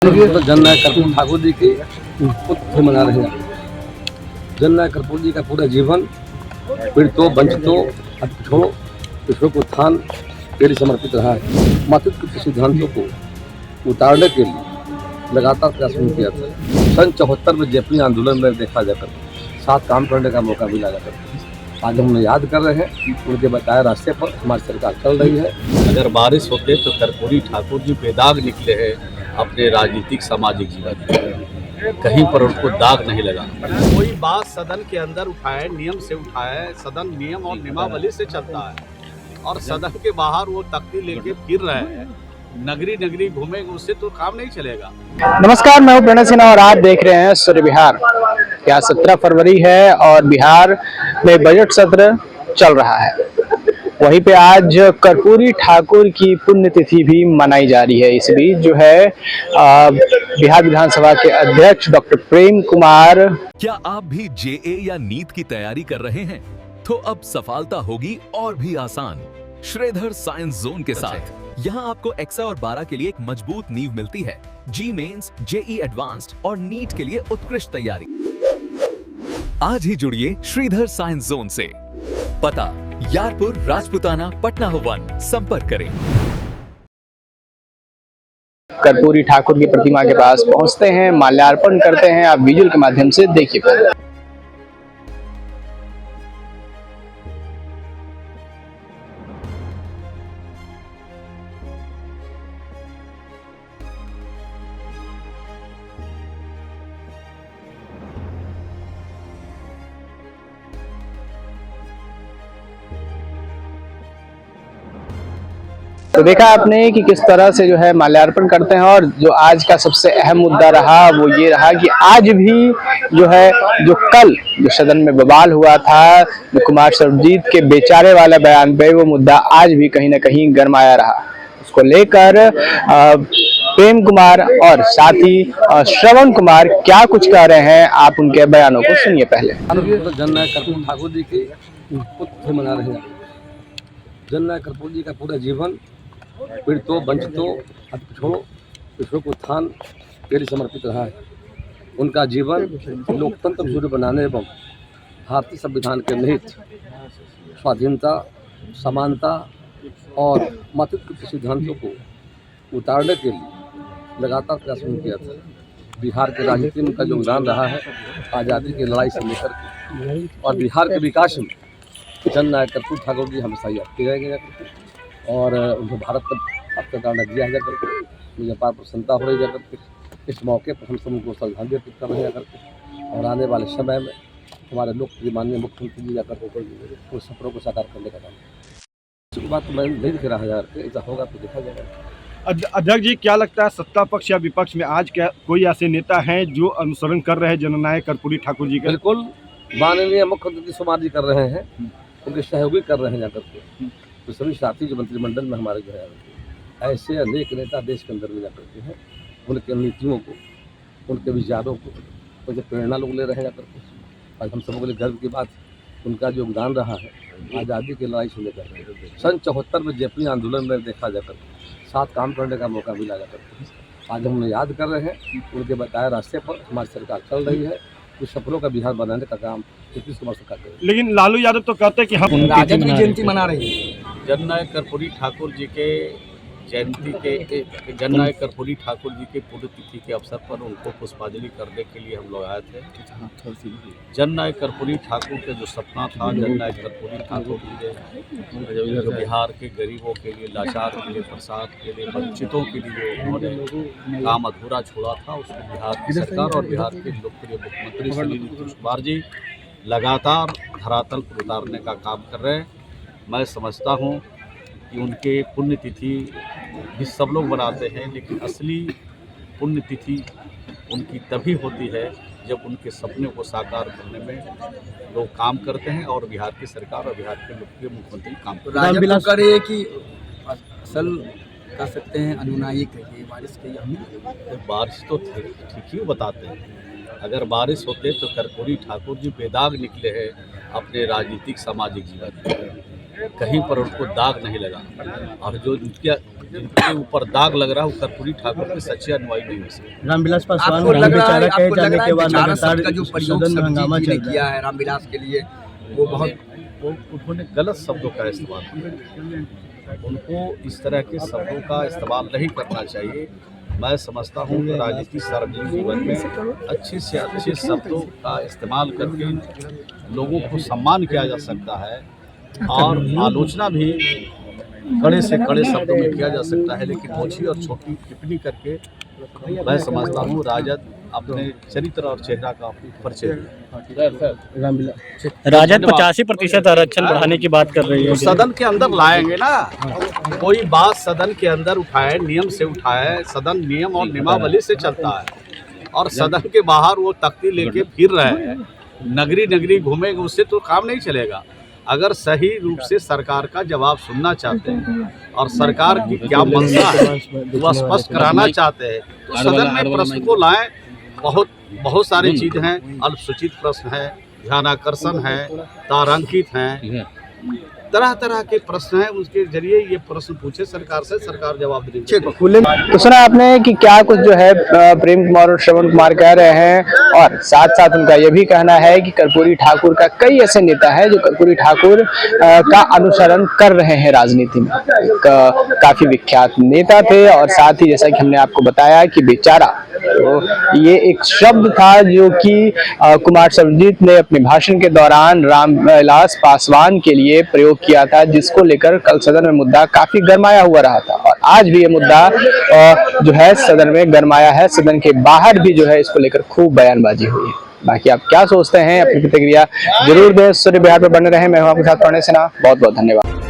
तो जननायक कर्पूरी ठाकुर जी की पुण्यतिथि मना रहे हैं। जननायक कर्पूरी जी का पूरा जीवन पीड़ितों, वंचितों, पिछड़ों को उत्थान के लिए समर्पित रहा है। मातृत्व के सिद्धांतों को उतारने के लिए लगातार प्रयास किया था। सन 74 में जयपुरी आंदोलन में देखा जाकर साथ काम करने का मौका मिला जाकर आज हम याद कर रहे हैं। उनके बताए रास्ते पर हमारी सरकार चल रही है। अगर बारिश होते तो कर्पूरी ठाकुर जी बेदाग निकले हैं अपने राजनीतिक सामाजिक जीवन में, कहीं पर उनको दाग नहीं लगा। कोई बात सदन के अंदर उठाए, नियम से उठाए, सदन नियम और नियमावली से चलता है और सदन के बाहर वो तख्ती लेके फिर रहे हैं, नगरी नगरी घूमेंगे, उससे तो काम नहीं चलेगा। नमस्कार, मैं हूं प्रणय सिन्हा और आप देख रहे हैं सूर्य बिहार। क्या 17 फरवरी है और बिहार में बजट सत्र चल रहा है। वहीं पे आज कर्पूरी ठाकुर की पुण्यतिथि भी मनाई जा रही है। इस बीच जो है बिहार विधानसभा के अध्यक्ष डॉक्टर प्रेम कुमार। क्या आप भी जेए या नीट की तैयारी कर रहे हैं? तो अब सफलता होगी और भी आसान श्रीधर साइंस जोन के साथ। यहाँ आपको एक्सा और 12 के लिए एक मजबूत नींव मिलती है। जी मेंस, जेई एडवांस्ड और नीट के लिए उत्कृष्ट तैयारी। आज ही जुड़िए श्रीधर साइंस जोन से। पता यारपुर, राजपुताना, पटना 1। संपर्क करें। कर्पूरी ठाकुर की प्रतिमा के पास पहुंचते हैं, माल्यार्पण करते हैं। आप विजुअल के माध्यम से देखिए। तो देखा आपने कि किस तरह से जो है माल्यार्पण करते हैं। और जो आज का सबसे अहम मुद्दा रहा वो ये रहा कि आज भी जो है जो कल जो सदन में बवाल हुआ था कुमार सर्वजीत के बेचारे वाला बयान पे, वो मुद्दा आज भी कहीं ना कहीं गरमाया रहा। उसको लेकर प्रेम कुमार और साथ ही श्रवण कुमार क्या कुछ कह रहे हैं, आप उनके बयानों को सुनिए। पहले तो जननायक कर्पूरी ठाकुर जी की पुण्यतिथि मना रहे हैं। जननायक कर्पूरी जी का पूरा जीवन पीड़ितों, वंचितों, पिछड़ों को उत्थान के लिए समर्पित रहा है। उनका जीवन लोकतंत्र सुदृढ़ बनाने एवं भारतीय संविधान के निहित स्वाधीनता, समानता और मातृत्व के सिद्धांतों को उतारने के लिए लगातार प्रयास किया था। बिहार के राजनीति में उनका योगदान रहा है, आज़ादी की लड़ाई से लेकर के, और बिहार के विकास में जननायक कर्पूरी ठाकुर जी हमेशा याद किए जाएंगे और उनको भारत का दाना दिया है जाकर के। मुझे पार प्रसन्नता हो रही जाकर के। इस मौके पर हम सब उनको श्रद्धांजलि अर्पित कर रहे हैं जाकर के, और आने वाले समय में हमारे लोकप्रिय माननीय मुख्यमंत्री जी जाकर के उस सपनों को साकार करने का काम। इस बात तो मैं नहीं दिख रहा है यार, ऐसा होगा तो देखा जाएगा। अध्यक्ष जी, क्या लगता है सत्ता पक्ष या विपक्ष में आज क्या कोई ऐसे नेता हैं जो अनुसरण कर रहे हैं जननायक कर्पूरी ठाकुर जी का? बिल्कुल, माननीय मुख्यमंत्री कुमार जी कर रहे हैं, उनके सहयोगी कर रहे हैं जाकर के। तो सभी साथी जो मंत्रिमंडल में हमारे जो है ऐसे अनेक नेता देश के अंदर में जाकर के हैं। उनके नीतियों को, उनके विचारों को, उनके प्रेरणा लोग ले रहे हैं जाकर के। आज हम सबों के लिए गर्व की बात उनका जो योगदान रहा है आज़ादी की लड़ाई से लेकर सन 74 में जयपुरी आंदोलन में देखा जाकर साथ काम करने का मौका मिला जाकर के आज हम याद कर रहे हैं। उनके बताए रास्ते पर हमारी सरकार चल रही है। कुछ सपनों का बिहार बनाने का काम नीतीश कुमार सरकार कर रही है। लेकिन लालू यादव तो कहते हैं कि हम राजद की जयंती मना रहे हैं। जननायक कर्पूरी ठाकुर जी के जयंती के जननायक कर्पूरी ठाकुर जी के पुण्यतिथि के अवसर पर उनको पुष्पांजलि करने के लिए हम लोग आए थे। जननायक कर्पूरी ठाकुर के जो सपना था, जननायक कर्पूरी ठाकुर जी ने जो बिहार के गरीबों के लिए, लाचार के लिए, प्रसाद के लिए, वंचितों के लिए उन्होंने काम अधूरा छोड़ा था, उसको बिहार की सरकार और बिहार के लोकप्रिय मुख्यमंत्री श्री नीतीश कुमार जी लगातार धरातल पर उतारने का काम कर रहे हैं। मैं समझता हूँ कि उनके पुण्यतिथि भी सब लोग मनाते हैं, लेकिन असली पुण्यतिथि उनकी तभी होती है जब उनके सपने को साकार करने में लोग काम करते हैं और बिहार की सरकार और बिहार के लोकप्रिय मुख्यमंत्री काम करते हैं। राजद तो कह रही है कि असल कह सकते हैं अनुनायिक है, बारिश की तो बारिश तो ठीक ही बताते हैं। अगर बारिश होते तो कर्पूरी ठाकुर जी बेदाग निकले हैं अपने राजनीतिक सामाजिक जीवन में, कहीं पर उनको दाग नहीं लगा। और जो जिनके ऊपर दाग लग रहा है वो कर्पूरी ठाकुर के सच्चे अनुयायी नहीं हो सकते। रामविलास पासवान आपको लग रहा है कहे जाने के बाद बेचारा लगातार शब्द का जो प्रयोग सदन में हंगामा सब्जी जी ने चल रहा किया है रामविलास के लिए वो बहुत उन्होंने गलत शब्दों का इस्तेमाल किया। उनको इस तरह के शब्दों का इस्तेमाल नहीं करना चाहिए। मैं समझता हूँ कि राजनीति सार्वजनिक जीवन में अच्छे से अच्छे शब्दों का इस्तेमाल करके लोगों को सम्मान किया जा सकता है और आलोचना भी कड़े से कड़े शब्दों में किया जा सकता है, लेकिन ओछी और छोटी टिप्पणी करके मैं समझता हूँ राजद अपने चरित्र और चेहरा का परिचय दिया। राजद 85% आरक्षण बढ़ाने की बात कर रही है। सदन के अंदर लाएंगे ना, कोई बात सदन के अंदर उठाए, नियम से उठाए। सदन नियम और नियमावली से चलता है और सदन के बाहर वो तख्ती लेके फिर रहे हैं, नगरी नगरी घूमेंगे, उससे तो काम नहीं चलेगा। अगर सही रूप से सरकार का जवाब सुनना चाहते हैं और सरकार की क्या मंशा है वो स्पष्ट कराना चाहते हैं तो सदन में प्रश्न को लाएं। बहुत सारी चीज़ हैं, अल्पसूचित प्रश्न है, ध्यानाकर्षण है, तारांकित हैं, तरह तरह के प्रश्न हैं। उसके जरिए ये प्रश्न पूछे सरकार से, सरकार जवाब देगी। तो सुना आपने कि क्या कुछ जो है प्रेम कुमार और श्रवण कुमार कह रहे हैं और साथ साथ उनका यह भी कहना है कि कर्पूरी ठाकुर का कई ऐसे नेता है जो कर्पूरी ठाकुर का अनुसरण कर रहे हैं राजनीति में। काफी विख्यात नेता थे और साथ ही जैसा कि हमने आपको बताया कि बेचारा, तो ये एक शब्द था जो कि कुमार सर्वजीत ने अपने भाषण के दौरान रामविलास पासवान के लिए प्रयोग किया था, जिसको लेकर कल सदन में मुद्दा काफी गरमाया हुआ रहा था और आज भी ये मुद्दा जो है सदन में गरमाया है। सदन के बाहर भी जो है इसको लेकर खूब बयानबाजी हुई है। बाकी आप क्या सोचते हैं, अपनी प्रतिक्रिया जरूर दें। सूर्य बिहार पर बने रहें। मैं हूं आपके साथ प्रणय सिन्हा। बहुत बहुत धन्यवाद।